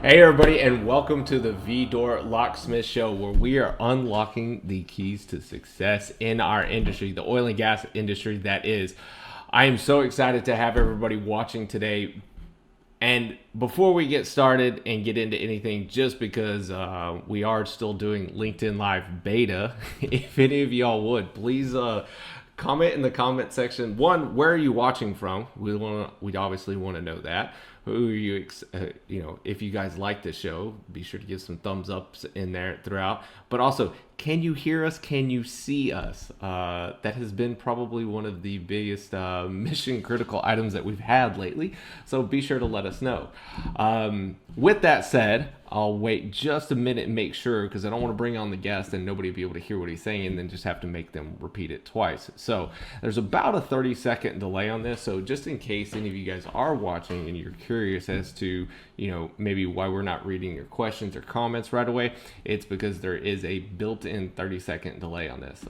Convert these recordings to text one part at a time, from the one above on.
Hey, everybody, and welcome to the VDoor Locksmith Show, where we are unlocking the keys to success in our industry, the oil and gas industry, that is. I am so excited to have everybody watching today. And before we get started and get into anything, just because we are still doing LinkedIn Live beta, if any of y'all would, please comment in the comment section. One, where are you watching from? We obviously want to know that. Who are you? If you guys like the show, be sure to give some thumbs ups in there throughout. But also, can you hear us? Can you see us? That has been probably one of the biggest mission critical items that we've had lately. So be sure to let us know. With that said, I'll wait just a minute and make sure, because I don't want to bring on the guest and nobody be able to hear what he's saying and then just have to make them repeat it twice. So there's about a 30-second delay on this. So just in case any of you guys are watching and you're curious as to, maybe why we're not reading your questions or comments right away, it's because there is a built-in 30-second delay on this.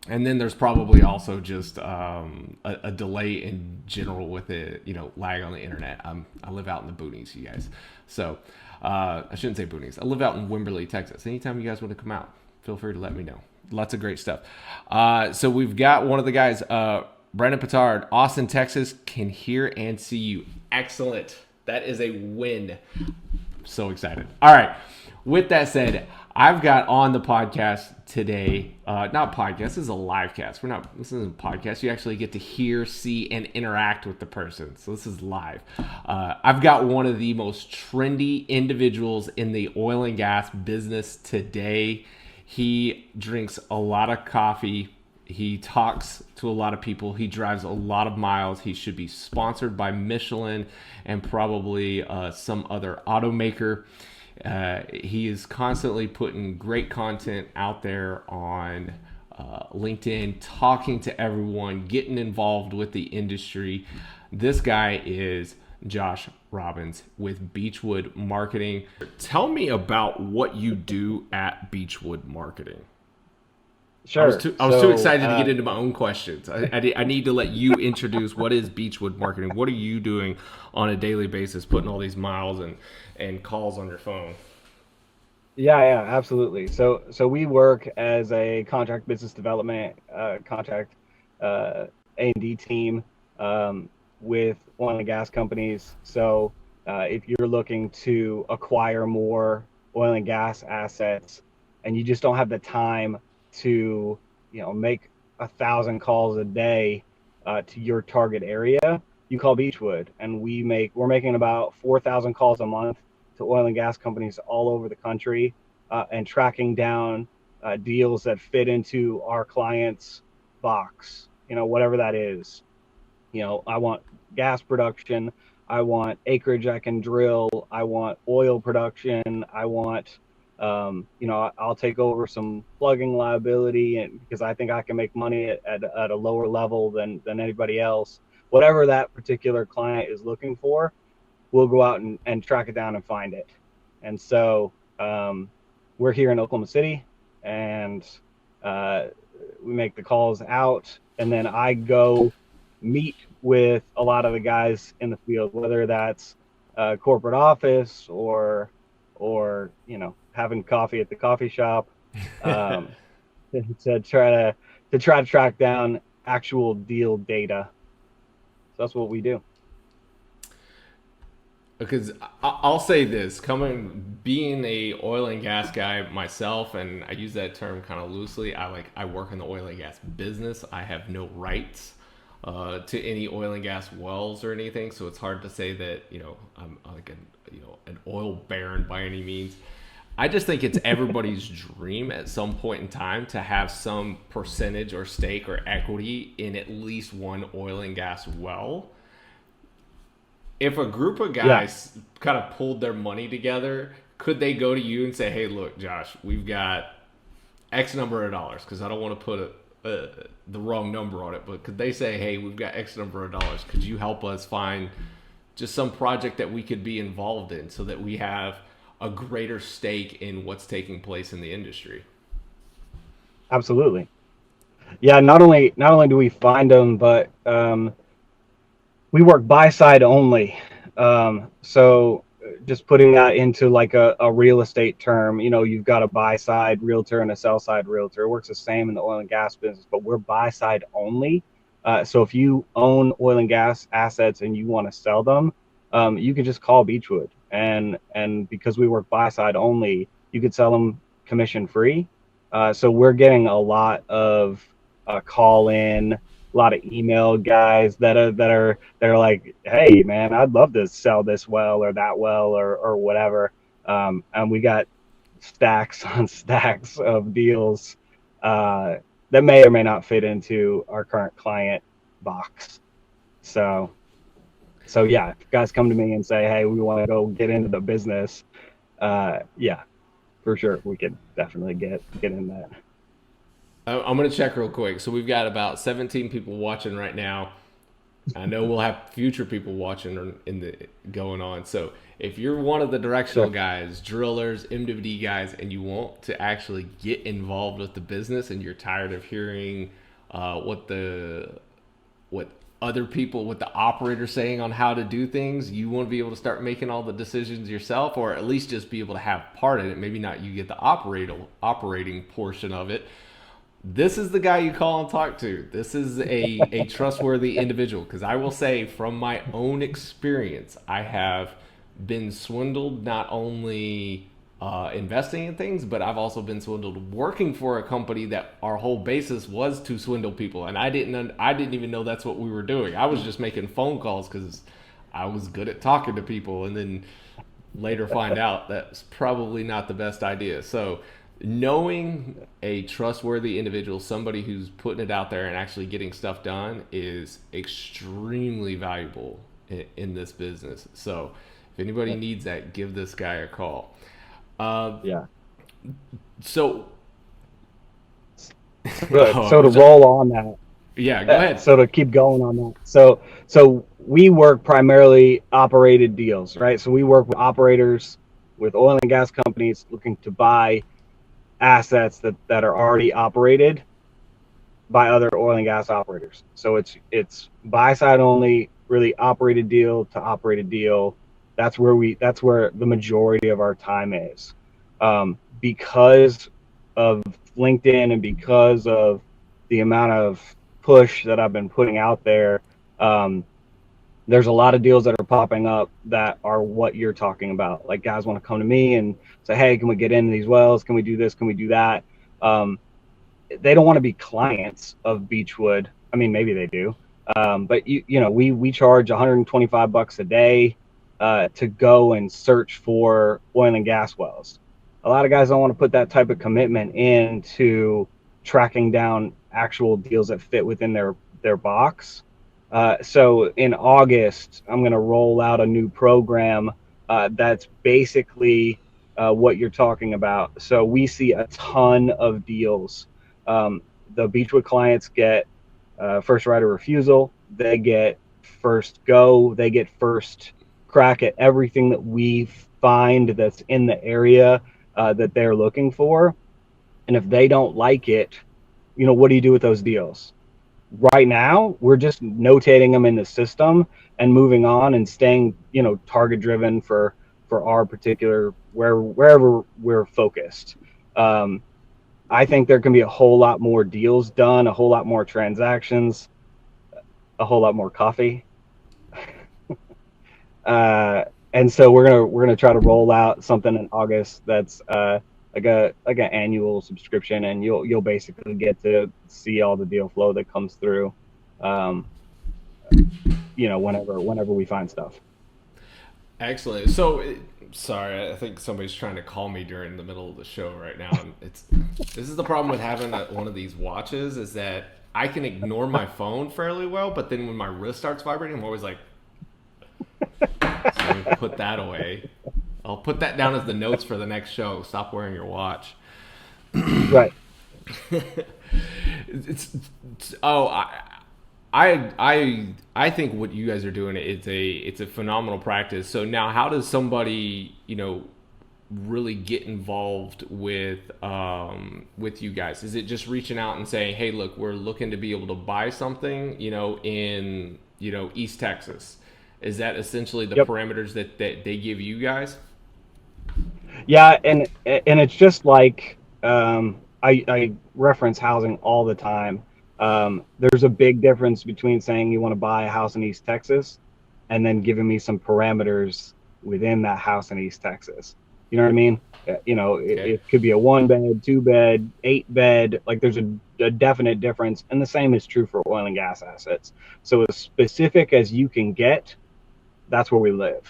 And then there's probably also just a delay in general with it, lag on the internet. I live out in the boonies, you guys. So I shouldn't say boonies. I live out in Wimberley, Texas. Anytime you guys want to come out, feel free to let me know. Lots of great stuff. So we've got one of the guys, Brandon Petard, Austin, Texas, can hear and see you. Excellent. That is a win. So excited. All right. With that said, I've got on the podcast today, not podcast, this is a live cast. This isn't a podcast. You actually get to hear, see, and interact with the person. So this is live. I've got one of the most trendy individuals in the oil and gas business today. He drinks a lot of coffee. He talks to a lot of people. He drives a lot of miles. He should be sponsored by Michelin and probably some other automaker. He is constantly putting great content out there on LinkedIn, talking to everyone, getting involved with the industry. This guy is Josh Robbins with Beachwood Marketing. Tell me about what you do at Beachwood Marketing. Sure. I was too excited to get into my own questions. I need to let you introduce what is Beachwood Marketing. What are you doing on a daily basis, putting all these miles and calls on your phone? Yeah, absolutely. So we work as a contract business development, contract A&D team with oil and gas companies. So if you're looking to acquire more oil and gas assets and you just don't have the time to, make 1,000 calls a day to your target area, you call Beachwood, and we're making about 4,000 calls a month to oil and gas companies all over the country, and tracking down deals that fit into our clients' box, whatever that is. I want gas production, I want acreage I can drill, I want oil production, I want I'll take over some plugging liability, and because I think I can make money at a lower level than anybody else. Whatever that particular client is looking for, we'll go out and track it down and find it. And so we're here in Oklahoma City, and we make the calls out, and then I go meet with a lot of the guys in the field, whether that's corporate office or having coffee at the coffee shop, to try to track down actual deal data. So that's what we do. Because I'll say this, being a oil and gas guy myself, and I use that term kind of loosely. I work in the oil and gas business. I have no rights to any oil and gas wells or anything, so it's hard to say that I'm like an oil baron by any means. I just think it's everybody's dream at some point in time to have some percentage or stake or equity in at least one oil and gas well. If a group of guys kind of pulled their money together, could they go to you and say, hey, look, Josh, we've got X number of dollars, because I don't want to put the wrong number on it, but could they say, hey, we've got X number of dollars, could you help us find just some project that we could be involved in so that we have a greater stake in what's taking place in the industry? Absolutely. Yeah, not only do we find them, but we work buy side only. So just putting that into like a real estate term, you've got a buy side realtor and a sell side realtor. It works the same in the oil and gas business, but we're buy side only. So if you own oil and gas assets and you want to sell them, you can just call Beachwood, and because we work buy side only, you could sell them commission free. So we're getting a lot of call in, a lot of email guys that are like, hey man, I'd love to sell this well or that well or whatever. And we got stacks on stacks of deals that may or may not fit into our current client box. So yeah, if guys come to me and say, hey, we want to go get into the business, yeah, for sure, we could definitely get in that. I'm going to check real quick. So we've got about 17 people watching right now. I know we'll have future people watching in the going on. So if you're one of the directional guys, drillers, MWD guys, and you want to actually get involved with the business, and you're tired of hearing what other people, what the operator's saying on how to do things, you want to be able to start making all the decisions yourself, or at least just be able to have part in it. Maybe not you get the operating portion of it. This is the guy you call and talk to. This is a trustworthy individual, because I will say from my own experience, I have been swindled not only investing in things, but I've also been swindled working for a company that our whole basis was to swindle people, and I didn't even know that's what we were doing. I was just making phone calls because I was good at talking to people, and then later find out that's probably not the best idea. So knowing a trustworthy individual, somebody who's putting it out there and actually getting stuff done, is extremely valuable in this business. So if anybody needs that, give this guy a call. Yeah. So good. So to roll on that. Yeah, go ahead. So to keep going on that. So we work primarily operated deals, right? So we work with operators, with oil and gas companies looking to buy assets that are already operated by other oil and gas operators. So it's buy side only, really operated deal to operated deal. That's where the majority of our time is. Because of LinkedIn and because of the amount of push that I've been putting out there, there's a lot of deals that are popping up that are what you're talking about. Like guys want to come to me and say, hey, can we get into these wells? Can we do this? Can we do that? They don't want to be clients of Beachwood. I mean, maybe they do. But we charge $125 a day to go and search for oil and gas wells. A lot of guys don't want to put that type of commitment into tracking down actual deals that fit within their box. So in August, I'm going to roll out a new program that's basically what you're talking about. So we see a ton of deals. The Beachwood clients get first right of refusal. They get first go. They get first crack at everything that we find that's in the area that they're looking for. And if they don't like it, what do you do with those deals? Right now, we're just notating them in the system and moving on and staying, target driven for our particular wherever we're focused. I think there can be a whole lot more deals done, a whole lot more transactions, a whole lot more coffee. And so we're gonna try to roll out something in August that's like an annual subscription, and you'll basically get to see all the deal flow that comes through, whenever we find stuff. Excellent. So, sorry, I think somebody's trying to call me during the middle of the show right now. And this is the problem with having one of these watches, is that I can ignore my phone fairly well, but then when my wrist starts vibrating, I'm always like, so let me put that away. I'll put that down as the notes for the next show. Stop wearing your watch. Right. I think what you guys are doing, it's a phenomenal practice. So now, how does somebody really get involved with you guys? Is it just reaching out and saying, hey, look, we're looking to be able to buy something in East Texas, Is that essentially the Yep. parameters that they give you guys? Yeah, and it's just like I reference housing all the time. There's a big difference between saying you want to buy a house in East Texas and then giving me some parameters within that house in East Texas. You know what I mean? Okay. It could be a 1 bed, 2 bed, 8 bed. Like there's a definite difference, and the same is true for oil and gas assets. So as specific as you can get, that's where we live.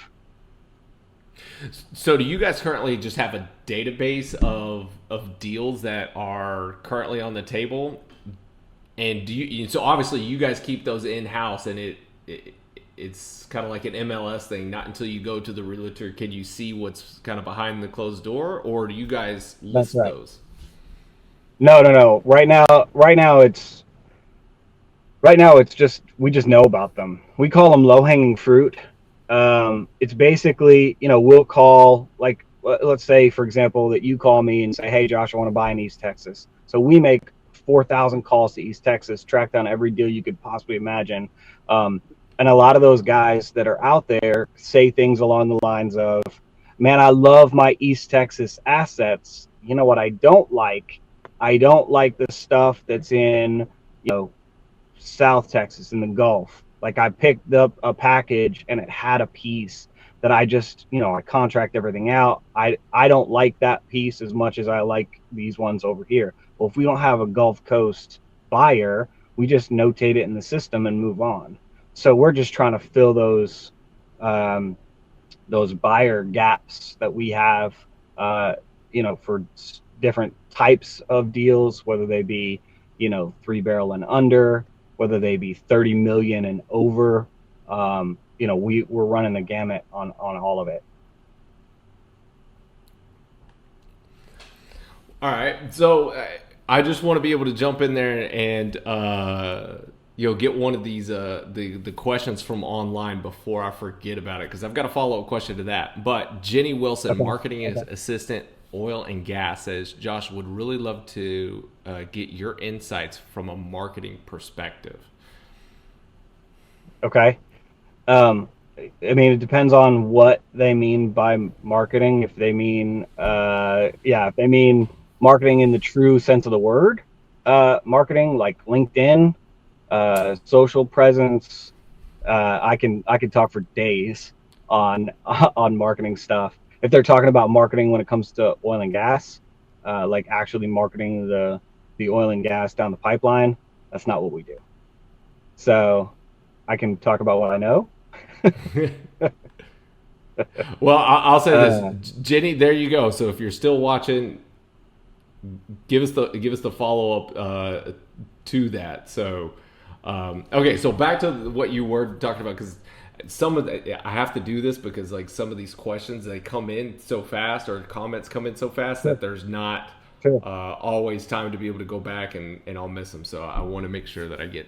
So do you guys currently just have a database of deals that are currently on the table? And do you so obviously you guys keep those in house and it's kind of like an MLS thing. Not until you go to the realtor can you see what's kind of behind the closed door, or do you guys That's list right. those? No, no, no. Right now it's just we just know about them. We call them low hanging fruit. It's basically, we'll call, like, let's say for example that you call me and say, hey Josh, I want to buy in East Texas. So we make 4,000 calls to East Texas, track down every deal you could possibly imagine. Um, and a lot of those guys that are out there say things along the lines of, man, I love my East Texas assets. You know what I don't like? I don't like the stuff that's in, South Texas in the Gulf. Like I picked up a package and it had a piece that I just, I contract everything out. I don't like that piece as much as I like these ones over here. Well, if we don't have a Gulf Coast buyer, we just notate it in the system and move on. So we're just trying to fill um, those buyer gaps that we have, for different types of deals, whether they be, 3 barrel and under, whether they be 30 million and over. We're running the gamut on all of it. All right. So I just want to be able to jump in there and get one of these the questions from online before I forget about it because I've got a follow up question to that. But Jenny Wilson, Okay. marketing Okay. assistant, oil and gas, says Josh would really love to get your insights from a marketing perspective. Okay. Um, I mean, it depends on what they mean by marketing. If they mean, if they mean marketing in the true sense of the word, marketing like LinkedIn, social presence, I can talk for days on on marketing stuff. If they're talking about marketing when it comes to oil and gas, like actually marketing the oil and gas down the pipeline, that's not what we do. So I can talk about what I know. Well, I'll say this, Uh, Jenny. There you go. So if you're still watching, give us the follow up to that. So okay, so back to what you were talking about because some of the, I have to do this because like some of these questions they come in so fast or comments come in so fast sure, that there's not sure, always time to be able to go back and I'll miss them. So I want to make sure that I get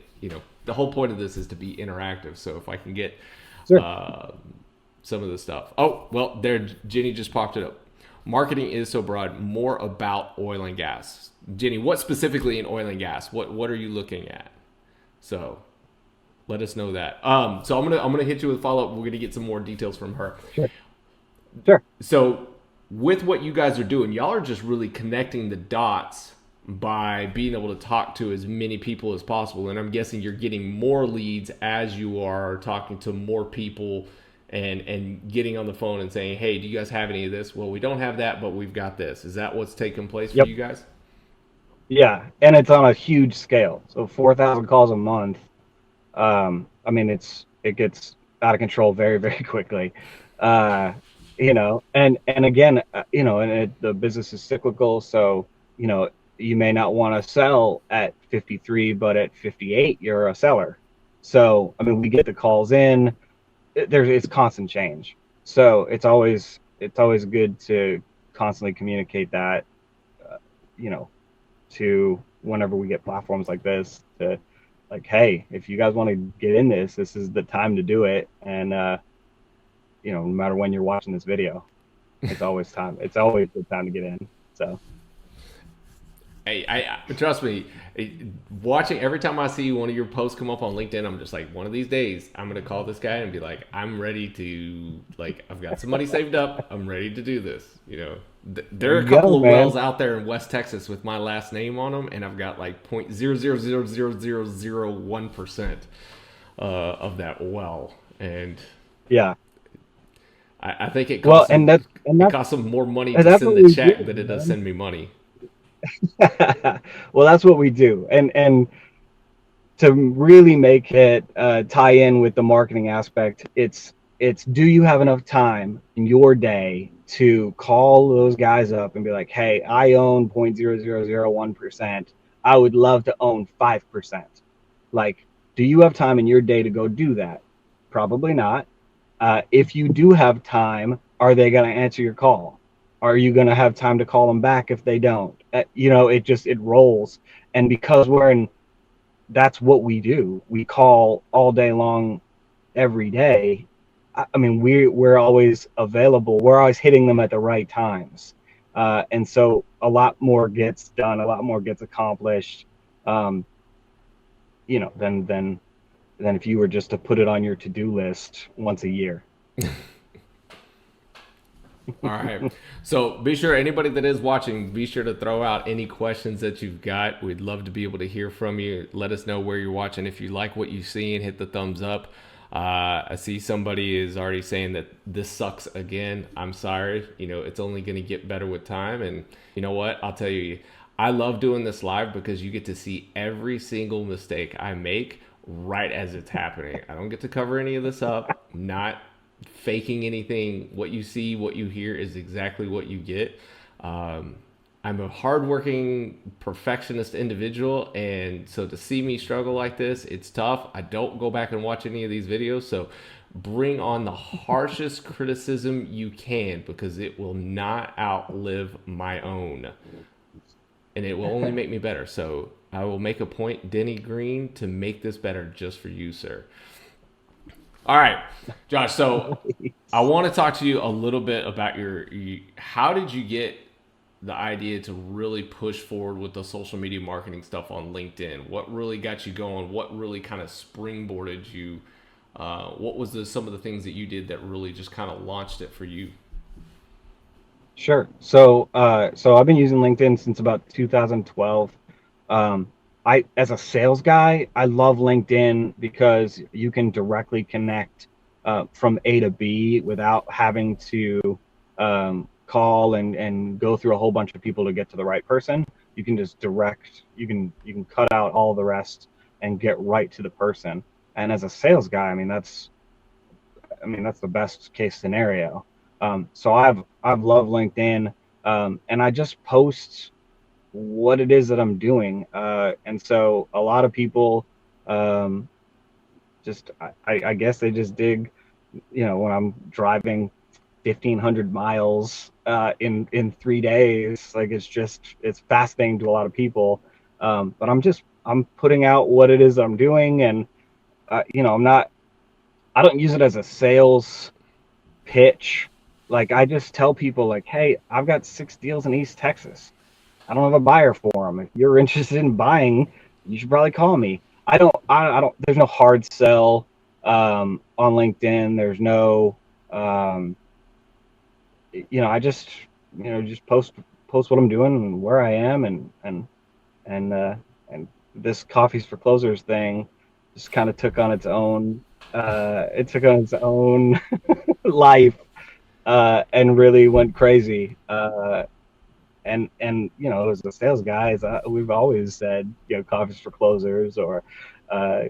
the whole point of this is to be interactive. So if I can get sure. uh, some of the stuff. Oh well, there Jenny just popped it up. Marketing is so broad. More about oil and gas. Jenny, what specifically in oil and gas? What are you looking at? So let us know that. So I'm gonna hit you with a follow up. We're gonna get some more details from her. Sure. Sure. So with what you guys are doing, y'all are just really connecting the dots by being able to talk to as many people as possible. And I'm guessing you're getting more leads as you are talking to more people and getting on the phone and saying, hey, do you guys have any of this? Well, we don't have that, but we've got this. Is that what's taking place for Yep. you guys? Yeah, and it's on a huge scale. So 4,000 calls a month. I mean, it gets out of control very, very quickly. Uh, and again, the business is cyclical. So, you may not want to sell at 53, but at 58, you're a seller. So, I mean, we get the calls in. It's constant change. So it's always good to constantly communicate that, uh, you know, to whenever we get platforms like this to like, hey, if you guys want to get in this is the time to do it. And no matter when you're watching this video, it's always time. It's always the time to get in. So I trust me. Watching every time I see one of your posts come up on LinkedIn, I'm just like, one of these days, I'm gonna call this guy and be like, I'm ready to like, I've got some money saved up. I'm ready to do this. There There are a you go, couple of wells man. out there in West Texas with my last name on them, and I've got like 0.0000001% of that well, and Yeah. I think Well, and that's and it that's costs them more money and to that's send what the we check do, than it does man. send me money. Well, that's what we do. And to really make it tie in with the marketing aspect, it's do you have enough time in your day to call those guys up and be like, hey, I own 0.0001%. I would love to own 5%. Like, do you have time in your day to go do that? Probably not. If you do have time, are they going to answer your call? Are you going to have time to call them back if they don't? It rolls. And because that's what we do. We call all day long, every day. I mean, we're always available. We're always hitting them at the right times, and so a lot more gets done. A lot more gets accomplished. Um, than if you were just to put it on your to-do list once a year. All right. So be sure, anybody that is watching, be sure to throw out any questions that you've got. We'd love to be able to hear from you. Let us know where you're watching. If you like what you see, and hit the thumbs up. I see somebody is already saying that this sucks again. I'm sorry. It's only going to get better with time. And you know what? I'll tell you, I love doing this live because you get to see every single mistake I make right as it's happening. I don't get to cover any of this up. Not faking anything. What you see, what you hear is exactly what you get. Um, I'm a hardworking perfectionist individual, and so to see me struggle like this, it's tough. I don't go back and watch any of these videos, so bring on the harshest criticism you can, because it will not outlive my own, and it will only make me better. So I will make a point, Denny Green, to make this better just for you, sir. All right, Josh. So I want to talk to you a little bit about how did you get the idea to really push forward with the social media marketing stuff on LinkedIn? What really got you going? What really kind of springboarded you? What was some of the things that you did that really just kind of launched it for you? Sure. So I've been using LinkedIn since about 2012. Um, as a sales guy, I love LinkedIn because you can directly connect from A to B without having to call and go through a whole bunch of people to get to the right person. You can just you can cut out all the rest and get right to the person. And as a sales guy, that's the best case scenario. So I've loved LinkedIn, and I just post what it is that I'm doing, and so a lot of people um, I guess they just dig, when I'm driving 1,500 miles in 3 days. Like, it's fascinating to a lot of people, but I'm putting out what it is I'm doing, and I don't use it as a sales pitch. Like, I just tell people, like, hey, I've got 6 deals in East Texas. I don't have a buyer for them. If you're interested in buying, you should probably call me. I don't, there's no hard sell on LinkedIn. There's no, um, just post what I'm doing and where I am, and this coffees for closers thing just kind of took on its own, it took on its own life, and really went crazy. And as a sales guys, we've always said, coffees for closers, or uh,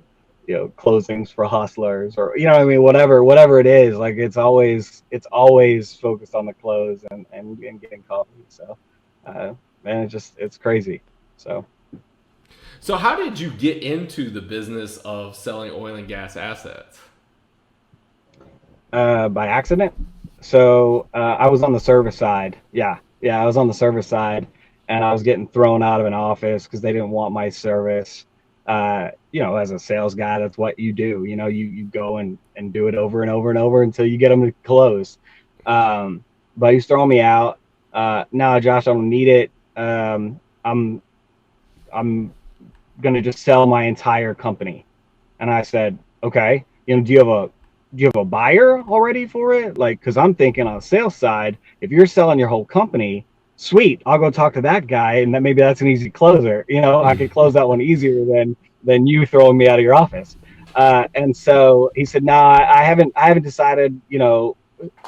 closings for hustlers, or what I mean, whatever it is. Like, it's always focused on the close and getting coffee. So, man, it's crazy. So, So how did you get into the business of selling oil and gas assets? by accident. So I was on the service side. Yeah, I was on the service side, and I was getting thrown out of an office because they didn't want my service. As a sales guy, that's what you do. You go and do it over and over and over until you get them to close. But he's throwing me out. No, Josh, I don't need it. I'm I'm going to just sell my entire company. And I said, okay, do you have a buyer already for it? Like, because I'm thinking on the sales side, if you're selling your whole company, sweet, I'll go talk to that guy, and maybe that's an easy closer. I could close that one easier than you throwing me out of your office. And so he said, no, I haven't decided,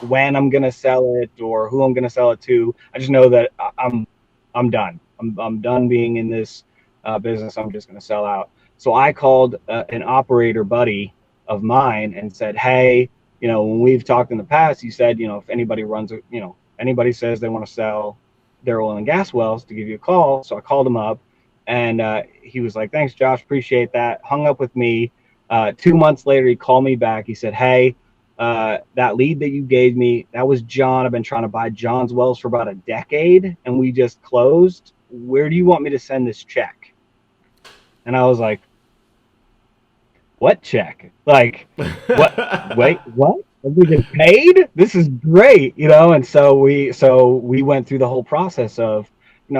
when I'm gonna sell it or who I'm gonna sell it to. I just know that I'm done. I'm done being in this business. I'm just gonna sell out. So I called an operator buddy of mine and said, hey, when we've talked in the past, you said, if anybody anybody says they want to sell their oil and gas wells, to give you a call. So I called him up, and he was like, thanks, Josh, appreciate that. Hung up with me. 2 months later, he called me back. He said, hey, that lead that you gave me, that was John. I've been trying to buy John's wells for about a decade, and we just closed. Where do you want me to send this check? And I was like, what check? Like, what? Wait, what? Are we getting paid? This is great, And so we went through the whole process of,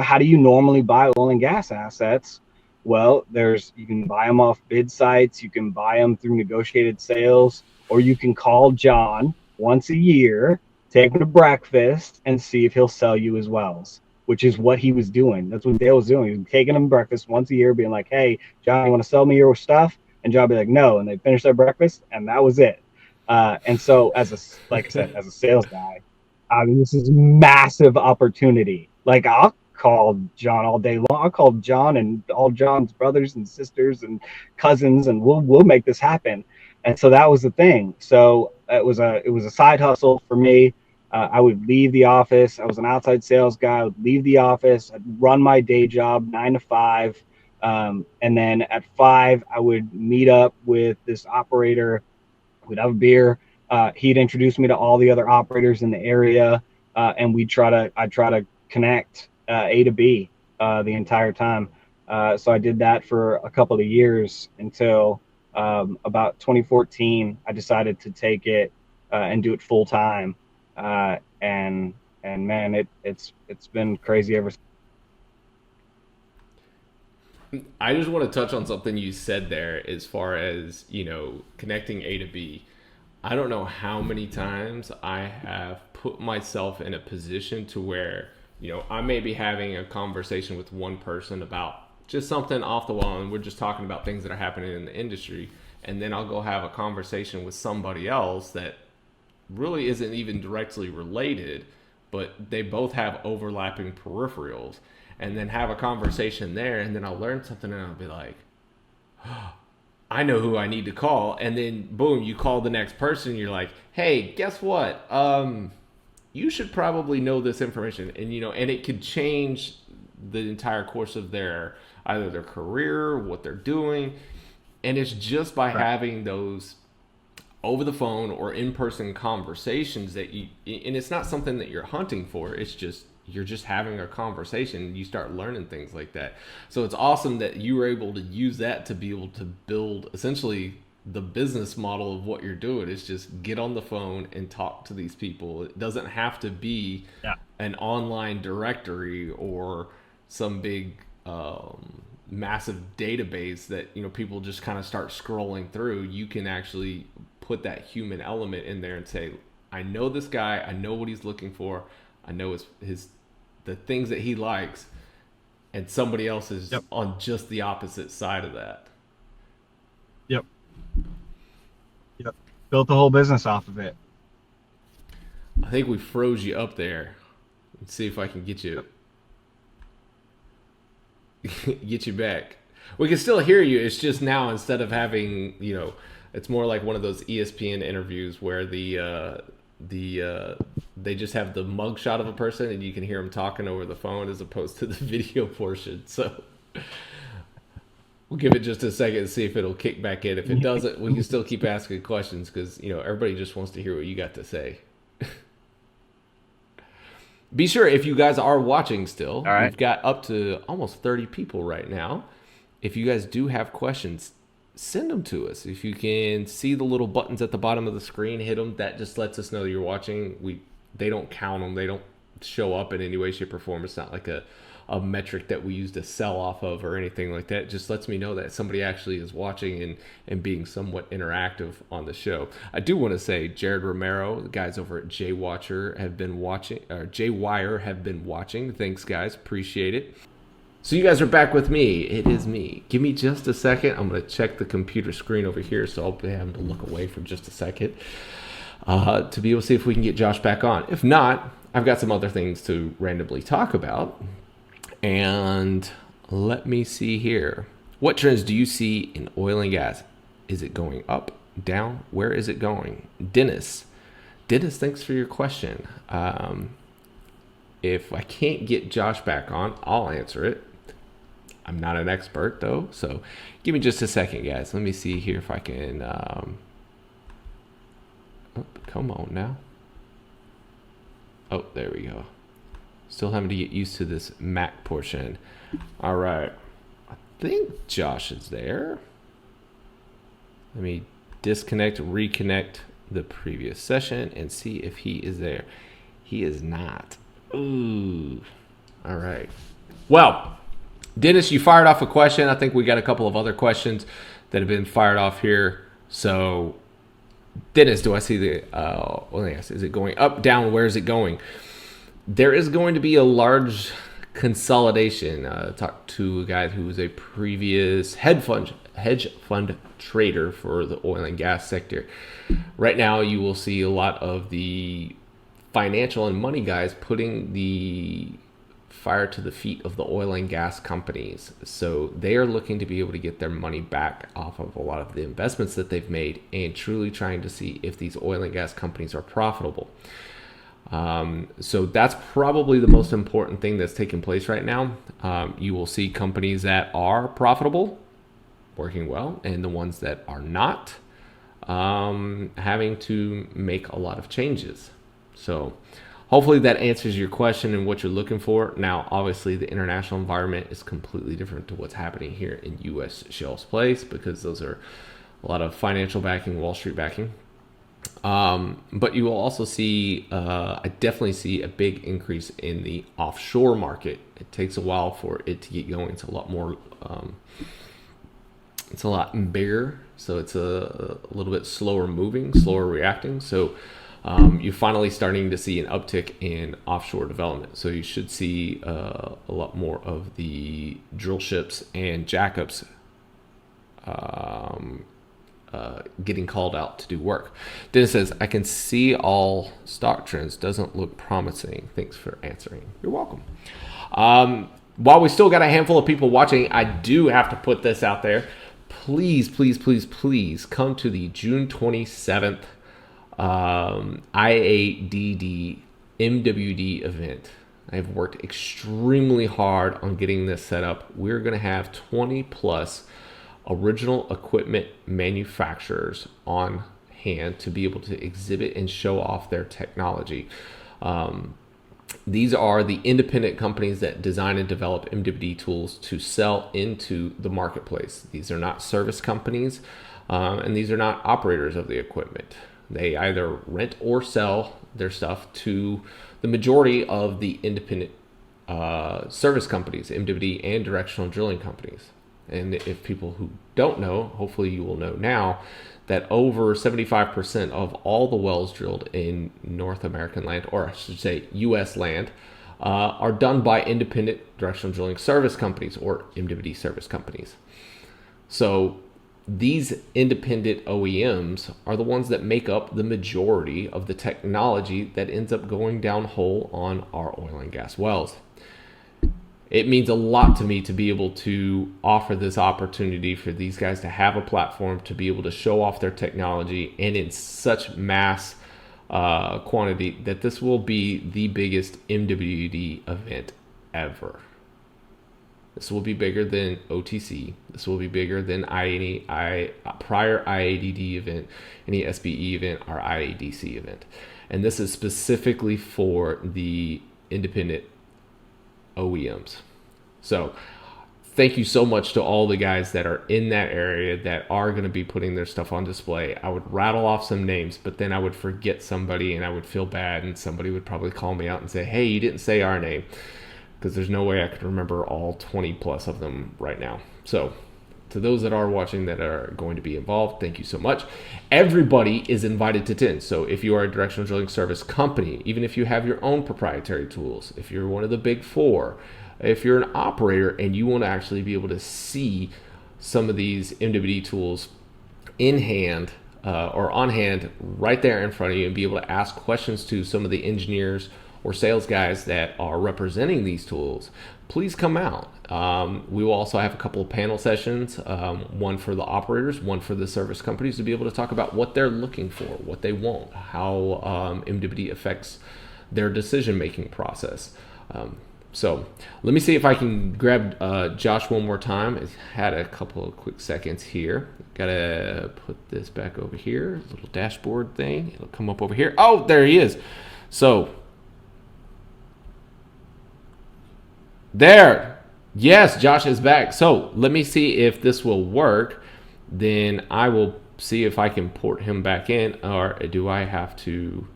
how do you normally buy oil and gas assets? Well, you can buy them off bid sites, you can buy them through negotiated sales, or you can call John once a year, take him to breakfast, and see if he'll sell you his wells, which is what he was doing. That's what Dale was doing. He was taking him breakfast once a year, being like, hey, John, you want to sell me your stuff? And John would be like, no. And they finish their breakfast, and that was it. And so, like I said, as a sales guy, I mean, this is massive opportunity. Like, I'll call John all day long. I'll call John and all John's brothers and sisters and cousins, and we'll make this happen. And so that was the thing. So it was a side hustle for me. I would leave the office. I was an outside sales guy. I would leave the office. I'd run my day job 9 to 5. And then at 5, I would meet up with this operator. We'd have a beer. He'd introduce me to all the other operators in the area, and I'd try to connect A to B the entire time. So I did that for a couple of years until about 2014. I decided to take it and do it full time, and man, it's been crazy ever since. I just want to touch on something you said there as far as, connecting A to B. I don't know how many times I have put myself in a position to where, I may be having a conversation with one person about just something off the wall, and we're just talking about things that are happening in the industry. And then I'll go have a conversation with somebody else that really isn't even directly related, but they both have overlapping peripherals, and then have a conversation there, and then I'll learn something, and I'll be like, oh, I know who I need to call. And then boom, you call the next person, and you're like, hey, guess what? You should probably know this information. And and it could change the entire course of either their career, what they're doing. And it's just by having those over the phone or in-person conversations and it's not something that you're hunting for. It's just, you're just having a conversation, and you start learning things like that. So it's awesome that you were able to use that to be able to build essentially the business model of what you're doing. Is just get on the phone and talk to these people. It doesn't have to be an online directory or some big massive database that people just kind of start scrolling through. You can actually put that human element in there and say, I know this guy, I know what he's looking for, I know the things that he likes, and somebody else is on just the opposite side of that. Yep. Built the whole business off of it. I think we froze you up there. Let's see if I can get you get you back. We can still hear you. It's just now, instead of having, it's more like one of those ESPN interviews where they just have the mugshot of a person, and you can hear them talking over the phone as opposed to the video portion. So we'll give it just a second and see if it'll kick back in. If it doesn't, we can still keep asking questions, because everybody just wants to hear what you got to say. Be sure, if you guys are watching still, we've got up to almost 30 people right now. If you guys do have questions, send them to us. If you can see the little buttons at the bottom of the screen, hit them. That just lets us know you're watching. They don't count them. They don't show up in any way, shape, or form. It's not like a a metric that we use to sell off of or anything like that. It just lets me know that somebody actually is watching and being somewhat interactive on the show. I do want to say Jared Romero, the guys over at JWire have been watching. Thanks, guys. Appreciate it. So you guys are back with me. It is me. Give me just a second. I'm going to check the computer screen over here, so I'll be having to look away for just a second to be able to see if we can get Josh back on. If not, I've got some other things to randomly talk about. And let me see here. What trends do you see in oil and gas? Is it going up, down? Where is it going? Dennis, thanks for your question. If I can't get Josh back on, I'll answer it. I'm not an expert though, so give me just a second, guys. Let me see here if I can. Come on now. Oh, there we go. Still having to get used to this Mac portion. All right. I think Josh is there. Let me disconnect, reconnect the previous session and see if he is there. He is not. Ooh. All right. Well, Dennis, you fired off a question. I think we got a couple of other questions that have been fired off here. So, Dennis, do I see the oil and gas? Is it going up, down? Where is it going? There is going to be a large consolidation. Talked to a guy who was a previous hedge fund trader for the oil and gas sector. Right now, you will see a lot of the financial and money guys putting the fire to the feet of the oil and gas companies. So they are looking to be able to get their money back off of a lot of the investments that they've made and truly trying to see if these oil and gas companies are profitable. So that's probably the most important thing that's taking place right now. You will see companies that are profitable, working well, and the ones that are not, having to make a lot of changes. So hopefully that answers your question and what you're looking for. Now, obviously, the international environment is completely different to what's happening here in U.S. shale plays because those are a lot of financial backing, Wall Street backing. But you will also see, I definitely see a big increase in the offshore market. It takes a while for it to get going. It's a lot more, it's a lot bigger. So it's a little bit slower moving, slower reacting. So you're finally starting to see an uptick in offshore development. So you should see a lot more of the drill ships and jackups getting called out to do work. Dennis says, I can see all stock trends. Doesn't look promising. Thanks for answering. You're welcome. While we still got a handful of people watching, I do have to put this out there. Please come to the June 27th IADD MWD event. I've worked extremely hard on getting this set up. We're going to have 20 plus original equipment manufacturers on hand to be able to exhibit and show off their technology. These are the independent companies that design and develop MWD tools to sell into the marketplace. These are not service companies, and these are not operators of the equipment. They either rent or sell their stuff to the majority of the independent service companies, MWD and directional drilling companies. And if people who don't know, hopefully you will know now, that over 75% of all the wells drilled in North American land, or I should say U.S. land, are done by independent directional drilling service companies or MWD service companies. So these independent OEMs are the ones that make up the majority of the technology that ends up going down hole on our oil and gas wells. It means a lot to me to be able to offer this opportunity for these guys to have a platform to be able to show off their technology and in such mass quantity that this will be the biggest MWD event ever. This will be bigger than OTC. This will be bigger than prior IADD event, any SBE event, or IADC event. And this is specifically for the independent OEMs. So thank you so much to all the guys that are in that area that are going to be putting their stuff on display. I would rattle off some names, but then I would forget somebody and I would feel bad, and somebody would probably call me out and say, hey, you didn't say our name. because there's no way I could remember all 20 plus of them right now. So to those that are watching that are going to be involved, thank you so much. Everybody is invited to attend. So if you are a directional drilling service company, even if you have your own proprietary tools, if you're one of the big four, if you're an operator and you want to actually be able to see some of these MWD tools in hand or on hand right there in front of you and be able to ask questions to some of the engineers or sales guys that are representing these tools, please come out. We will also have a couple of panel sessions, one for the operators, one for the service companies, to be able to talk about what they're looking for, what they want, how MWD affects their decision-making process. So let me see if I can grab Josh one more time. It's had a couple of quick seconds here. Gotta put this back over here, little dashboard thing. It'll come up over here. Oh, there he is. So there. Yes, Josh is back. So let me see if this will work. Then I will see if I can port him back in, or do I have to?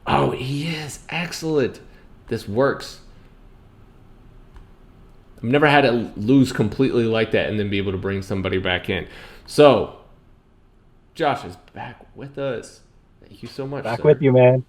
Oh, he is. Excellent. This works. I've never had it lose completely like that and then be able to bring somebody back in. So, Josh is back with us. Thank you so much. Back with you, man.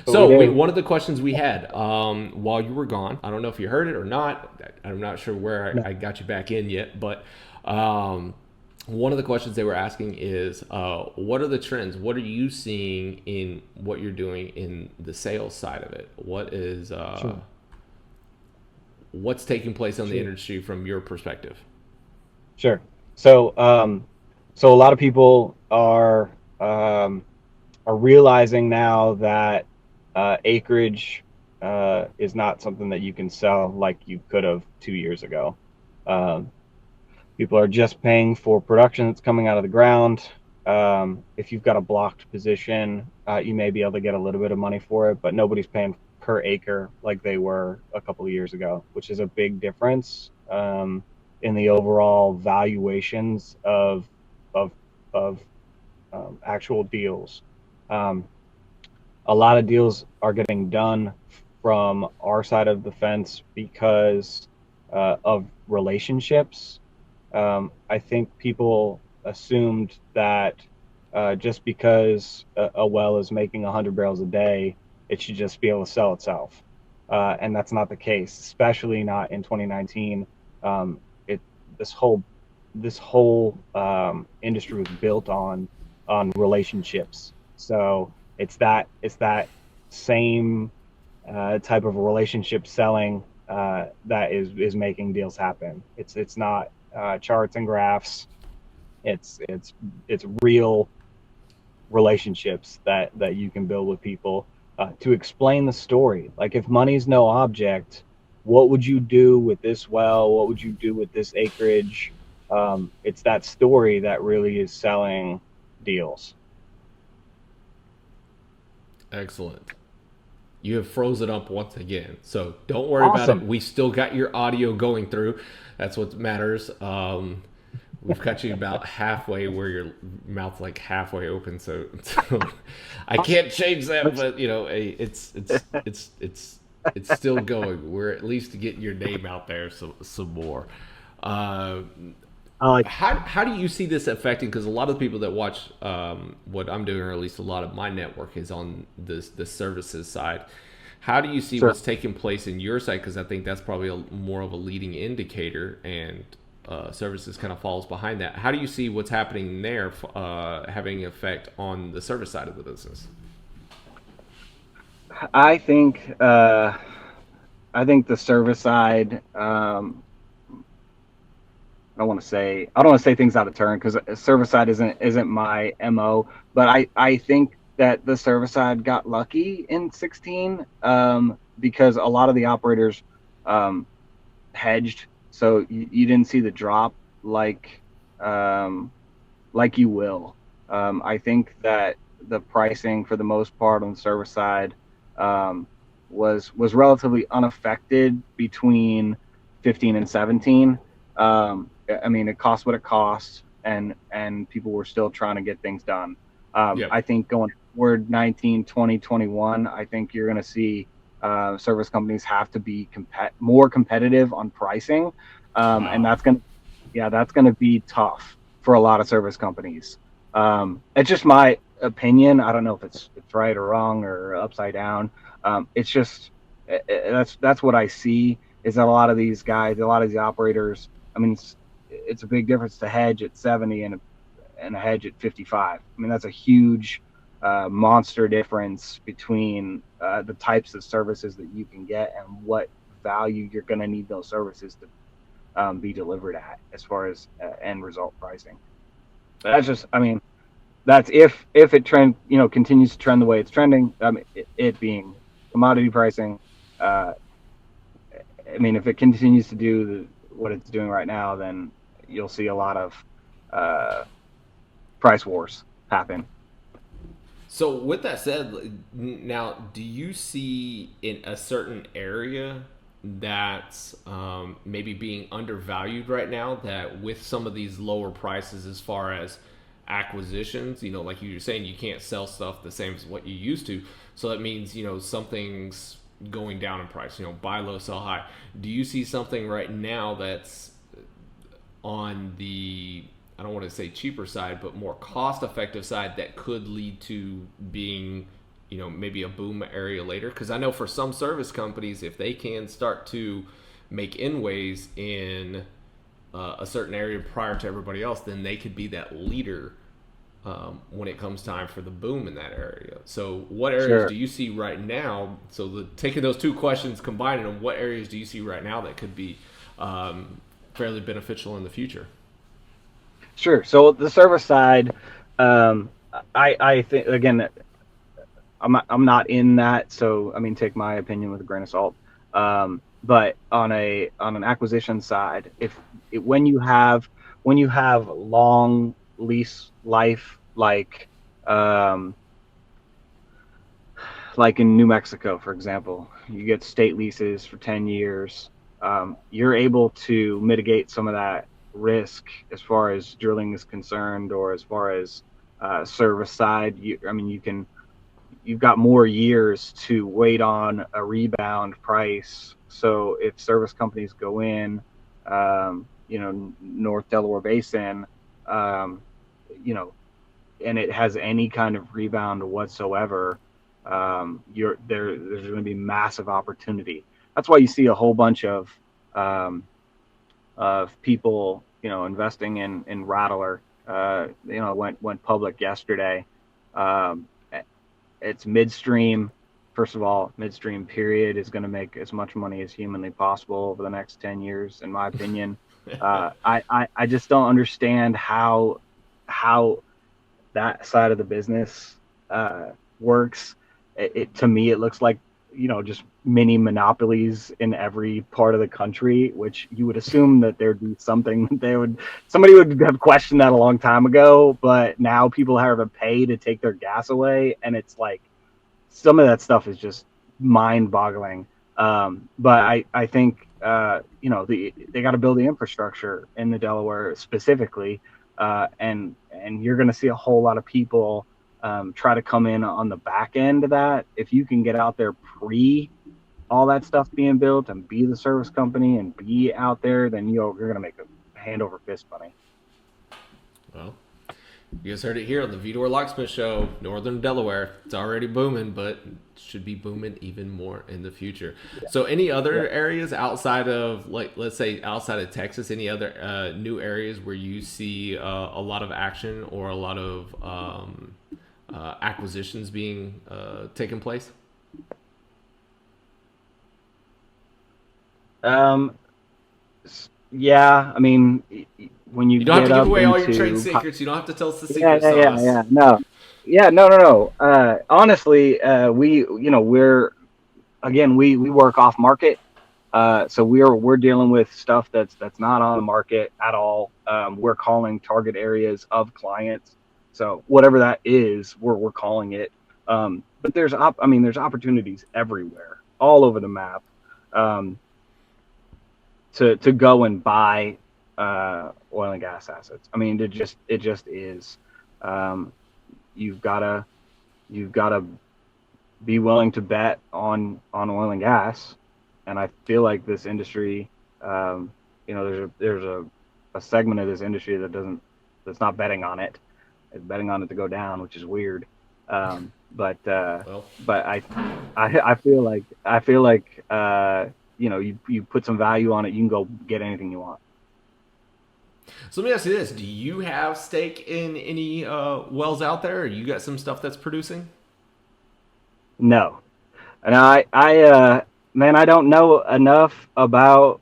So, one of the questions we had while you were gone, I don't know if you heard it or not. I'm not sure where I got you back in yet, but one of the questions they were asking is, what are the trends? What are you seeing in what you're doing in the sales side of it? What is Sure. what's taking place on the industry from your perspective? Sure. So, so a lot of people are realizing now that acreage is not something that you can sell like you could have 2 years ago. Um, People are just paying for production that's coming out of the ground. If you've got a blocked position, you may be able to get a little bit of money for it, but nobody's paying per acre like they were a couple of years ago, which is a big difference in the overall valuations of of of actual deals. Um, a lot of deals are getting done from our side of the fence because of relationships. I think people assumed that just because a well is making 100 barrels a day, it should just be able to sell itself. And that's not the case, especially not in 2019. It this whole industry was built on relationships. So it's that same type of relationship selling that is making deals happen. It's not charts and graphs. It's real relationships that you can build with people to explain the story. Like, if money's no object, what would you do with this well? What would you do with this acreage? It's that story that really is selling deals. Excellent. You have frozen up once again, so don't worry about it. We still got your audio going through. That's what matters. We've got you about halfway where your mouth's like halfway open, so I can't change that. But you know, it's still going. We're at least getting your name out there some more. How do you see this affecting? Because a lot of the people that watch what I'm doing, or at least a lot of my network, is on the services side. How do you see what's taking place in your side? Because I think that's probably more of a leading indicator, and services kind of falls behind that. How do you see what's happening there having an effect on the service side of the business? I think the service side. I don't want to say things out of turn, because service side isn't my MO, but I think that the service side got lucky in 16 because a lot of the operators hedged, so you didn't see the drop like you will. I think that the pricing for the most part on the service side was relatively unaffected between 15 and 17. I mean, it cost what it cost, and people were still trying to get things done. I think going forward, 19, 20, 21, I think you're going to see service companies have to be more competitive on pricing, and Wow. that's gonna be tough for a lot of service companies. It's just my opinion. I don't know if it's right or wrong or upside down. It's just that's what I see, is that a lot of these guys, a lot of these operators. I mean, it's a big difference to hedge at 70 and a hedge at 55. I mean, that's a huge monster difference between the types of services that you can get and what value you're going to need those services to be delivered at, as far as end result pricing. That's just, I mean, that's if it continues to trend the way it's trending. I mean, it being commodity pricing. Uh, I mean, if it continues to do what it's doing right now, then you'll see a lot of uh, price wars happen. So with that said, now do you see in a certain area that's maybe being undervalued right now, that with some of these lower prices as far as acquisitions, like you were saying, you can't sell stuff the same as what you used to. So that means, something's going down in price, buy low, sell high. Do you see something right now that's on the, I don't want to say cheaper side, but more cost effective side that could lead to being, maybe a boom area later? Because I know for some service companies, if they can start to make inways in a certain area prior to everybody else, then they could be that leader when it comes time for the boom in that area. So what areas Sure. do you see right now? So taking those two questions, combining them, what areas do you see right now that could be fairly beneficial in the future? Sure. So the server side, um, I think, again, I'm not in that, so I mean, take my opinion with a grain of salt. But on an acquisition side, if when you have long lease life, um, like in New Mexico, for example, you get state leases for 10 years. You're able to mitigate some of that risk as far as drilling is concerned, or as far as service side. I mean, you've got more years to wait on a rebound price. So if service companies go in, North Delaware Basin, um, you know, and it has any kind of rebound whatsoever, there's going to be massive opportunity. That's why you see a whole bunch um, of people, investing in Rattler. Went public yesterday. Um, it's midstream. First of all, midstream period is going to make as much money as humanly possible over the next 10 years, in my opinion. I just don't understand how that side of the business works. To me, it looks like, just mini monopolies in every part of the country, which you would assume that there'd be something that somebody would have questioned that a long time ago, but now people have to pay to take their gas away. And it's like, some of that stuff is just mind boggling. But I think, they got to build the infrastructure in the Delaware specifically. And you're going to see a whole lot of people try to come in on the back end of that. If you can get out there pre all that stuff being built and be the service company and be out there, then you're going to make a hand over fist money. Well, you guys heard it here on the VDoor Locksmith Show, Northern Delaware. It's already booming, but it should be booming even more in the future. So, any other areas outside of, like, let's say outside of Texas, any other new areas where you see a lot of action or a lot of acquisitions being taking place? Um, yeah, I mean, when you You don't have get to give up away all your trade into, secrets. You don't have to tell us the yeah, secret yeah, yeah, sauce. yeah, no, yeah, no. Honestly, we're, again, we work off market. So we're dealing with stuff that's not on the market at all. We're calling target areas of clients. So whatever that is, we're calling it. But there's opportunities everywhere, all over the map, um, to go and buy oil and gas assets. I mean, it just is. Um, you've gotta be willing to bet on oil and gas. And I feel like this industry, there's a segment of this industry that's not betting on it. It's betting on it to go down, which is weird. Well, But I feel like you put some value on it, you can go get anything you want. so let me ask you this: do you have stake in any wells out there, or you got some stuff that's producing? No, and man, I don't know enough about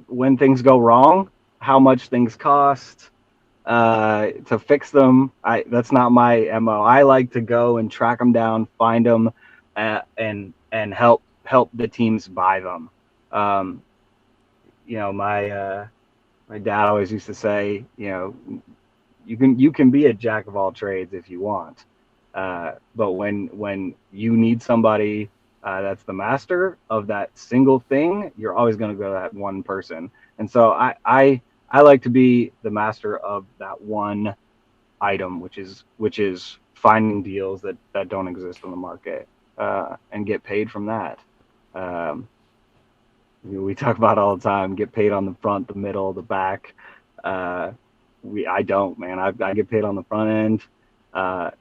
when things go wrong, how much things cost to fix them. That's not my MO. I like to go and track them down, find them, and help the teams buy them. Um, my dad always used to say, you can be a jack of all trades if you want, but when you need somebody that's the master of that single thing, you're always going to go to that one person. And so I like to be the master of that one item, which is finding deals that don't exist on the market, and get paid from that. Um, we talk about it all the time. Get paid on the front, the middle, the back. Uh, I don't, man. I get paid on the front end, uh,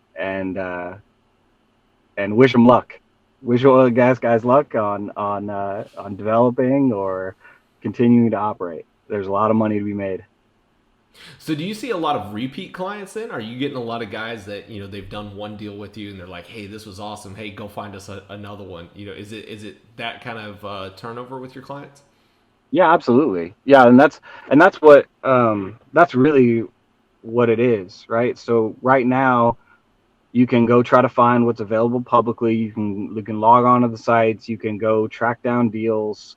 and wish them luck. Wish oil and gas guys luck on developing or continuing to operate. There's a lot of money to be made. So do you see a lot of repeat clients then? Are you getting a lot of guys that, they've done one deal with you and they're like, hey, this was awesome. Hey, go find us another one. Is it that kind of turnover with your clients? Yeah, absolutely. Yeah, and that's what that's really what it is, right? So right now you can go try to find what's available publicly. You can log on to the sites. You can go track down deals,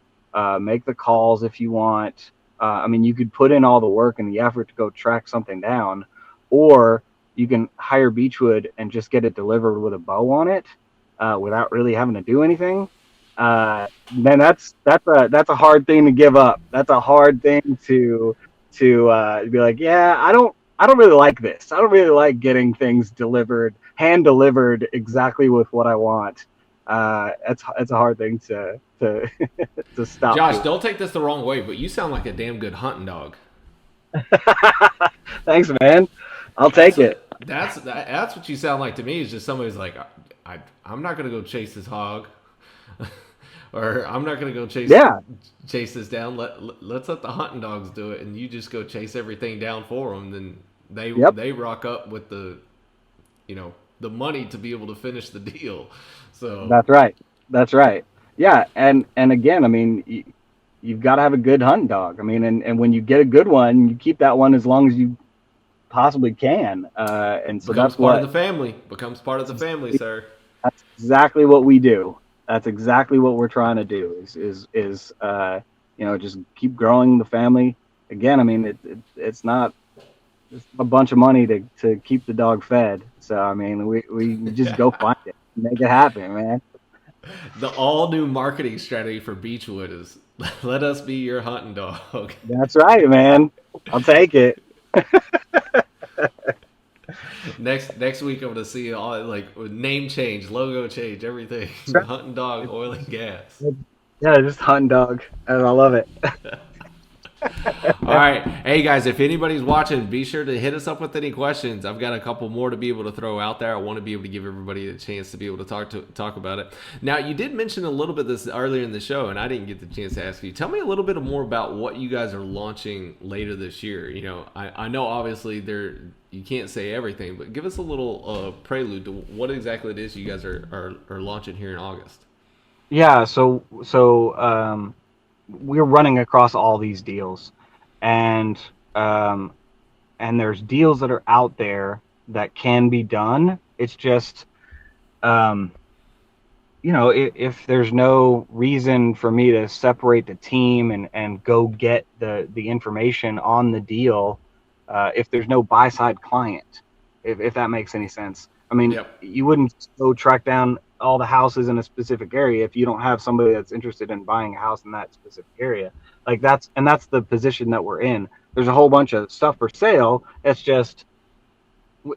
make the calls if you want. I mean, you could put in all the work and the effort to go track something down, or you can hire Beachwood and just get it delivered with a bow on it, without really having to do anything. Then that's a hard thing to give up. That's a hard thing to be like, yeah, I don't really like this. I don't really like getting things delivered, hand delivered exactly with what I want. It's a hard thing to to stop Josh, doing. don't take this the wrong way, but you sound like a damn good hunting dog. Thanks, man. I'll That's take what it. that's what you sound like to me. Is just somebody's like, I'm not gonna go chase this hog, or I'm not gonna go Yeah. chase this down. Let's let the hunting dogs do it, and you just go chase everything down for them. Then Yep. they rock up with the money to be able to finish the deal. So That's right. That's right. Yeah, and again, I mean, you've got to have a good hunting dog. I mean, and when you get a good one, you keep that one as long as you possibly can. And so becomes that's part of what the family. Becomes part of the family, sir. that's exactly what we do. That's exactly what we're trying to do. Is just keep growing the family. Again, I mean, it's not just a bunch of money to keep the dog fed. So I mean, we just go find it, make it happen, man. The all new marketing strategy for Beachwood is let us be your hunting dog. That's right, man. I'll take it. Next week I'm gonna see all like name change, logo change, everything. That's right. Hunting dog, oil and gas. Yeah, just hunting dog, and I love it. All right, hey guys, if anybody's watching, be sure to hit us up with any questions. I've got a couple more to be able to throw out there. I want to be able to give everybody a chance to be able to talk about it. Now, you did mention a little bit this earlier in the show, and I didn't get the chance to ask you. Tell me a little bit more about what you guys are launching later this year. I know obviously you can't say everything, but give us a little prelude to what exactly it is you guys are launching here in August. Yeah, so we're running across all these deals, and um, and there's deals that are out there that can be done. It's just um, if there's no reason for me to separate the team and go get the information on the deal, if there's no buy side client, if that makes any sense. I mean, Yep. you wouldn't go track down all the houses in a specific area if you don't have somebody that's interested in buying a house in that specific area. Like that's the position that we're in. There's a whole bunch of stuff for sale. It's just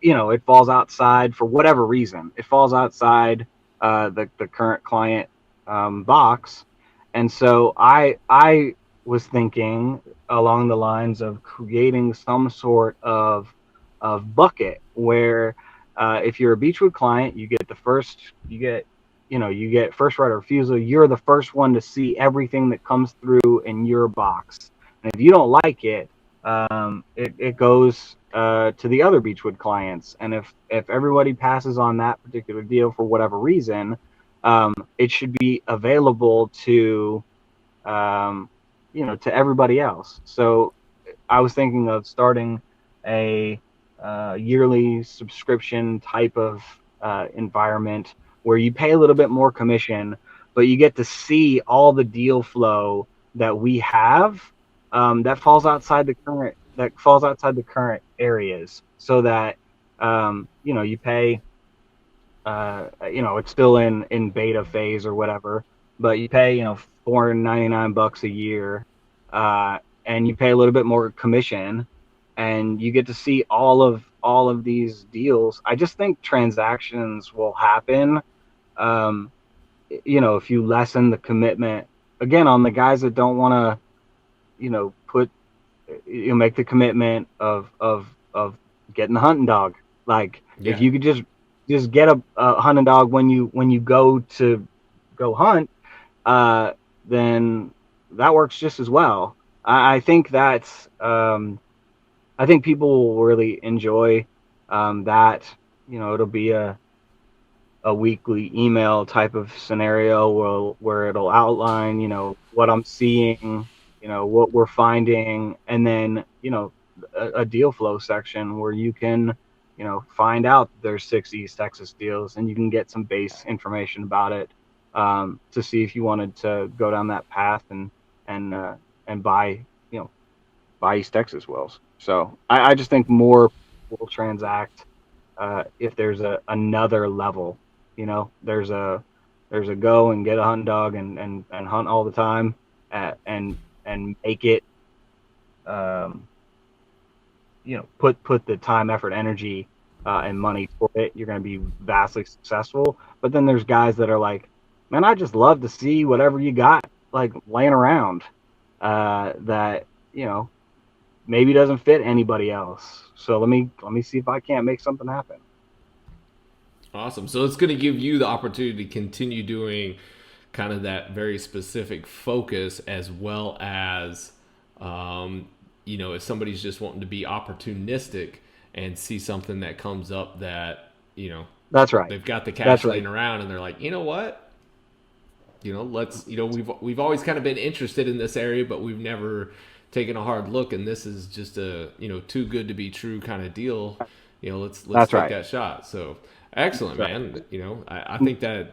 it falls outside for whatever reason. It falls outside the current client box. And so I was thinking along the lines of creating some sort of bucket where if you're a Beachwood client, you get first right of refusal. You're the first one to see everything that comes through in your box. And if you don't like it, it goes to the other Beachwood clients. And if everybody passes on that particular deal for whatever reason, it should be available to to everybody else. So I was thinking of starting a yearly subscription type of environment where you pay a little bit more commission, but you get to see all the deal flow that we have that falls outside the current areas, so that you pay it's still in beta phase or whatever, but you pay $499 a year, and you pay a little bit more commission, and you get to see all of these deals. I just think transactions will happen, um, if you lessen the commitment again on the guys that don't want to, put make the commitment of getting the hunting dog. Like if Yeah. you could just get a hunting dog when you go to go hunt, uh, then that works just as well. I think that's I think people will really enjoy that. It'll be a weekly email type of scenario where it'll outline, what I'm seeing, what we're finding, and then, a deal flow section where you can, find out there's 6 East Texas deals, and you can get some base information about it, to see if you wanted to go down that path and and buy, buy East Texas wells. So I just think more will transact if there's another level. There's a go and get a hunt dog and hunt all the time, and make it, um, put the time, effort, energy, and money for it. You're going to be vastly successful. But then there's guys that are like, man, I just love to see whatever you got like laying around, that maybe doesn't fit anybody else. So let me see if I can't make something happen. Awesome. So it's going to give you the opportunity to continue doing kind of that very specific focus, as well as, if somebody's just wanting to be opportunistic and see something that comes up that, That's right. they've got the That's cash right. laying around and they're like, you know what? Let's, we've always kind of been interested in this area, but we've never taken a hard look. And this is just a, too good to be true kind of deal. Let's That's take right. that shot. So excellent, That's man. I think that'll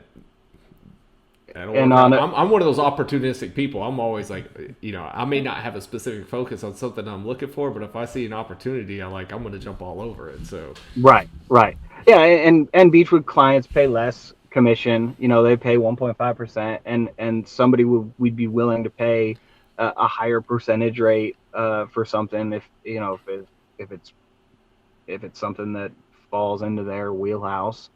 And work on out. it, I'm one of those opportunistic people. I'm always like, I may not have a specific focus on something I'm looking for, but if I see an opportunity, I'm going to jump all over it. So right, right. Yeah, and Beachwood clients pay less commission. They pay 1.5%, and somebody we'd be willing to pay a higher percentage rate for something if it's if it's something that falls into their wheelhouse,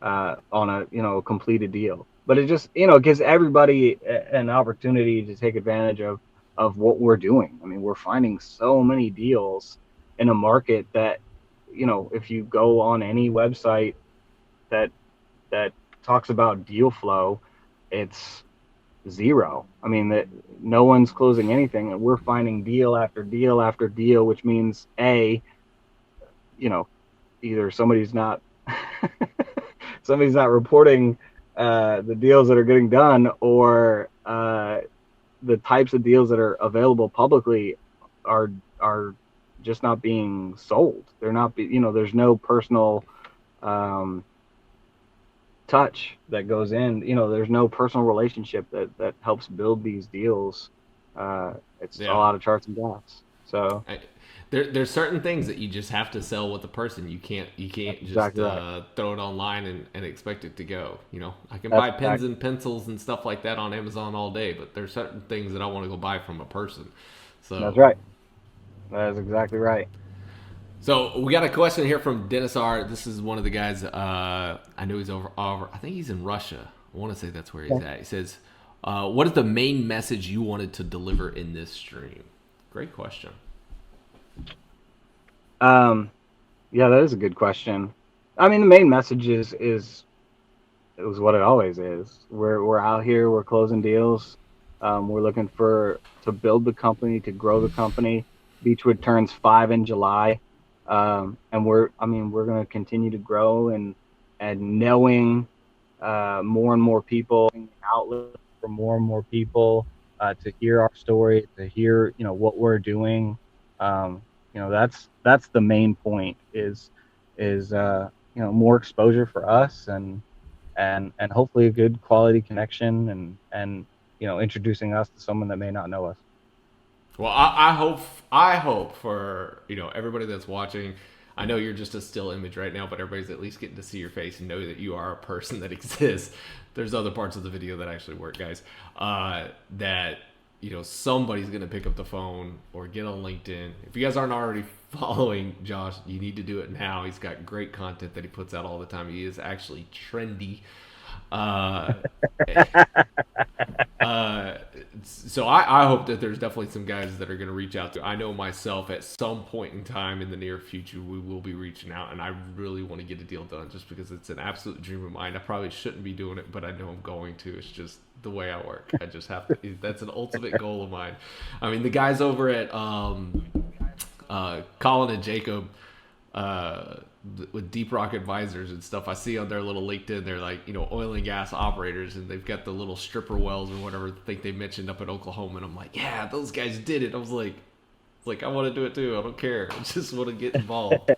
on a completed deal. But it just gives everybody an opportunity to take advantage of what we're doing. I mean, we're finding so many deals in a market that, if you go on any website that that talks about deal flow, it's zero. I mean, that no one's closing anything, and we're finding deal after deal after deal, which means you know either somebody's not reporting the deals that are getting done, or the types of deals that are available publicly are just not being sold. They're not there's no personal um, touch that goes in. There's no personal relationship that helps build these deals. It's a yeah, lot of charts and graphs. So there's certain things that you just have to sell with the person. You can't that's just exactly right. throw it online and expect it to go. I can That's buy pens exactly and pencils and stuff like that on Amazon all day, but there's certain things that I want to go buy from a person. that's So right. That is exactly right. So we got a question here from Dennis R. This is one of the guys. I know he's over. I think he's in Russia. I want to say that's where he's at. He says, "What is the main message you wanted to deliver in this stream?" Great question. Yeah, that is a good question. I mean, the main message is it was what it always is. We're out here, we're closing deals. We're looking to build the company, to grow the company. Beachwood turns 5 in July. And we're going to continue to grow and knowing more and more people, outlet for more and more people to hear our story, to hear what we're doing. That's the main point is more exposure for us and hopefully a good quality connection and introducing us to someone that may not know us. Well, I hope for everybody that's watching. I know you're just a still image right now, but everybody's at least getting to see your face and know that you are a person that exists. There's other parts of the video that actually work, guys. That somebody's gonna pick up the phone or get on LinkedIn. If you guys aren't already following Josh, you need to do it now. He's got great content that he puts out all the time. He is actually trendy. So I hope that there's definitely some guys that are going to reach out to. I know myself at some point in time in the near future, we will be reaching out, and I really want to get a deal done just because it's an absolute dream of mine. I probably shouldn't be doing it, but I know I'm going to. It's just the way I work. I just have to. That's an ultimate goal of mine. I mean, the guys over at Colin and Jacob, with Deep Rock Advisors and stuff, I see on their little LinkedIn, they're like, oil and gas operators, and they've got the little stripper wells or whatever I think they mentioned up in Oklahoma, and I'm like, yeah, those guys did it. I was like I want to do it too. I don't care. I just want to get involved.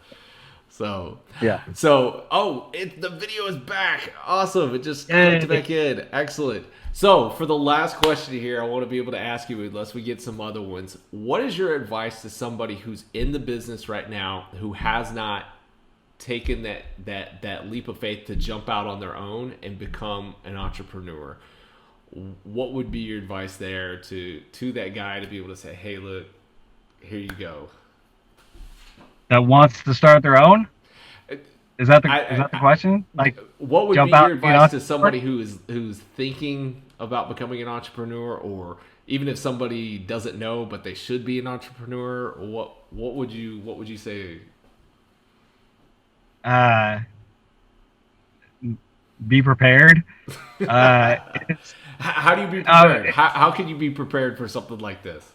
So yeah. So the video is back. Awesome. It just clicked back in. Excellent. So for the last question here, I want to be able to ask you, unless we get some other ones, what is your advice to somebody who's in the business right now who has not taken that leap of faith to jump out on their own and become an entrepreneur? What would be your advice there to that guy to be able to say, hey, look, here you go? That wants to start their own? Is that the question? Like, what would be your advice to somebody who's thinking about becoming an entrepreneur, or even if somebody doesn't know but they should be an entrepreneur? What would you say? Be prepared. How do you be prepared? How can you be prepared for something like this?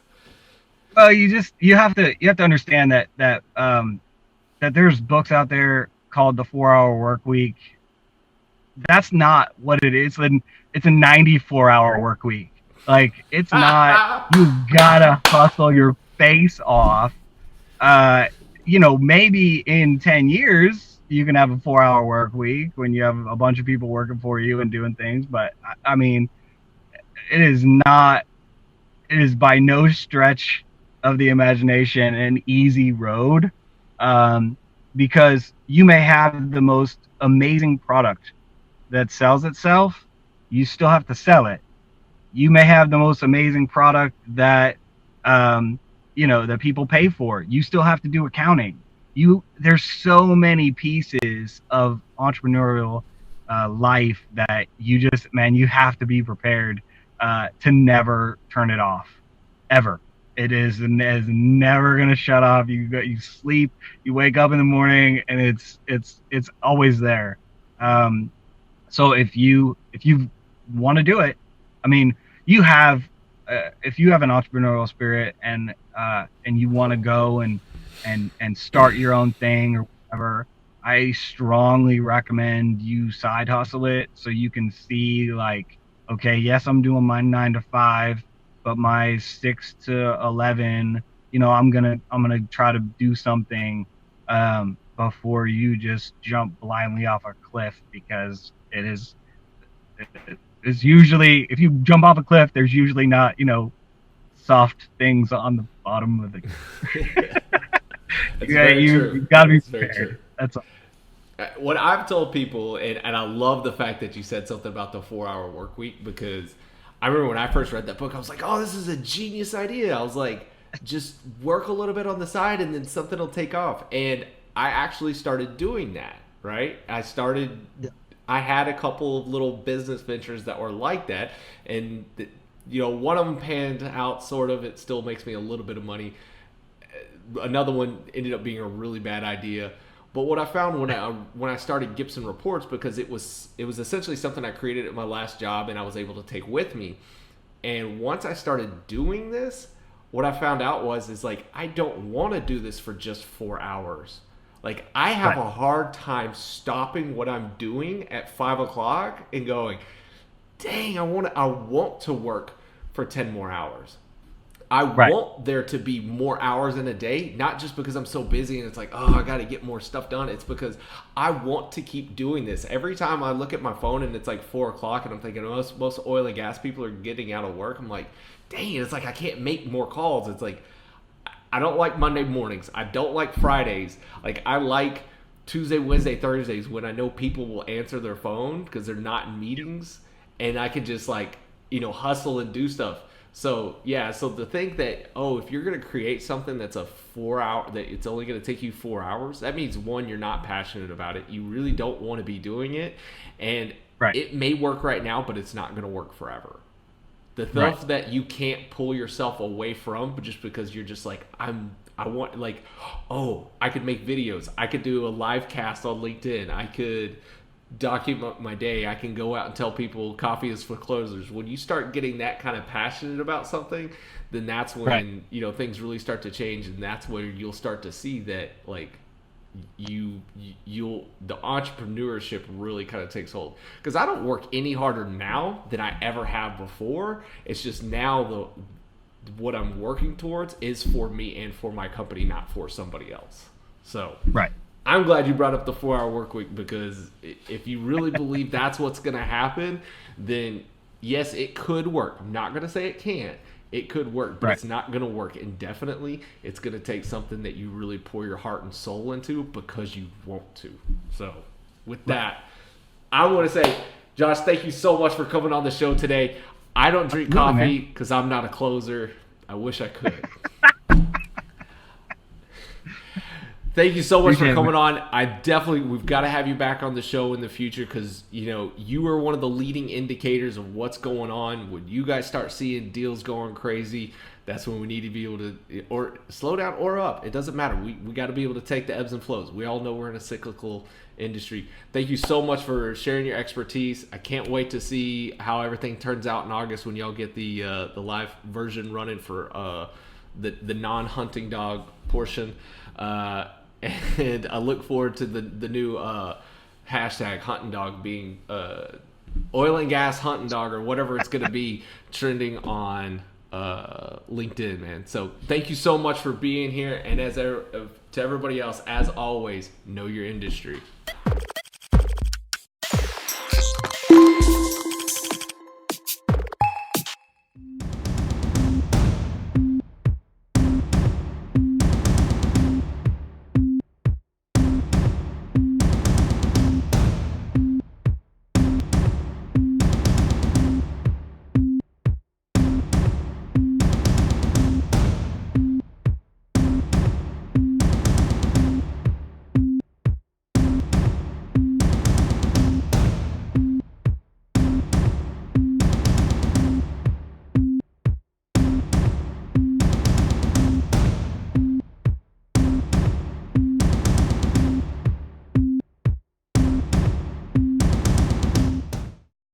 Well, you have to understand that there's books out there called The 4-Hour Work Week. That's not what it is. It's a 94-hour work week. Like, it's not. You gotta hustle your face off. Maybe in 10 years you can have a 4-hour work week when you have a bunch of people working for you and doing things. But I mean, it is by no stretch of the imagination an easy road, because you may have the most amazing product that sells itself. You still have to sell it. You may have the most amazing product that that people pay for. You still have to do accounting. There's so many pieces of entrepreneurial life that you have to be prepared to never turn it off, ever. It is never gonna shut off. You sleep, you wake up in the morning, and it's always there. So if you want to do it, I mean, if you have an entrepreneurial spirit and you want to go and start your own thing or whatever, I strongly recommend you side hustle it so you can see, like, okay, yes, I'm doing my 9 to 5, but my 6 to 11, I'm gonna try to do something before you just jump blindly off a cliff, because it's usually, if you jump off a cliff, there's usually not soft things on the bottom of the you gotta be prepared. That's all. What I've told people, and I love the fact that you said something about the 4-hour work week, because I remember when I first read that book, I was like, oh, this is a genius idea. I was like, just work a little bit on the side and then something will take off. And I actually started doing that, right? Yeah. I had a couple of little business ventures that were like that. And, one of them panned out sort of. It still makes me a little bit of money. Another one ended up being a really bad idea. But what I found when I started Gibson Reports, because it was essentially something I created at my last job and I was able to take with me. And once I started doing this, what I found out is like I don't want to do this for just 4 hours. Like I have Right. a hard time stopping what I'm doing at 5 o'clock and going, dang, I want to work for 10 more hours. I Right. want there to be more hours in a day, not just because I'm so busy and it's like, oh, I got to get more stuff done. It's because I want to keep doing this. Every time I look at my phone and it's like 4 o'clock and I'm thinking most oil and gas people are getting out of work, I'm like, dang, it's like I can't make more calls. It's like I don't like Monday mornings. I don't like Fridays. Like I like Tuesday, Wednesday, Thursdays when I know people will answer their phone because they're not in meetings and I can just like, hustle and do stuff. So yeah, so to think that, if you're gonna create something that's a 4 hour, that it's only gonna take you 4 hours, that means one, you're not passionate about it. You really don't want to be doing it, and Right. it may work right now, but it's not gonna work forever. The Right. stuff that you can't pull yourself away from, but just because you're just like I want like, I could make videos, I could do a live cast on LinkedIn, I could document my day. I can go out and tell people coffee is for closers. When you start getting that kind of passionate about something, then that's when, Right. things really start to change. And that's where you'll start to see that like you'll the entrepreneurship really kind of takes hold. Because I don't work any harder now than I ever have before. It's just now what I'm working towards is for me and for my company, not for somebody else. So Right. I'm glad you brought up the 4 hour work week, because if you really believe that's what's going to happen, then yes, it could work. I'm not going to say it can't. It could work, but Right. it's not going to work indefinitely. It's going to take something that you really pour your heart and soul into because you want to. So with that, I want to say, Josh, thank you so much for coming on the show today. I don't drink Absolutely, coffee man. because I'm not a closer. I wish I could. Thank you so much Appreciate for it, coming man. on. We've got to have you back on the show in the future because, you are one of the leading indicators of what's going on. When you guys start seeing deals going crazy, that's when we need to be able to, or slow down or up. It doesn't matter. We got to be able to take the ebbs and flows. We all know we're in a cyclical industry. Thank you so much for sharing your expertise. I can't wait to see how everything turns out in August when y'all get the live version running for the non-hunting dog portion. And I look forward to the new hashtag hunting dog being oil and gas hunting dog or whatever it's going to be trending on LinkedIn, man. So thank you so much for being here. And to everybody else, as always, know your industry.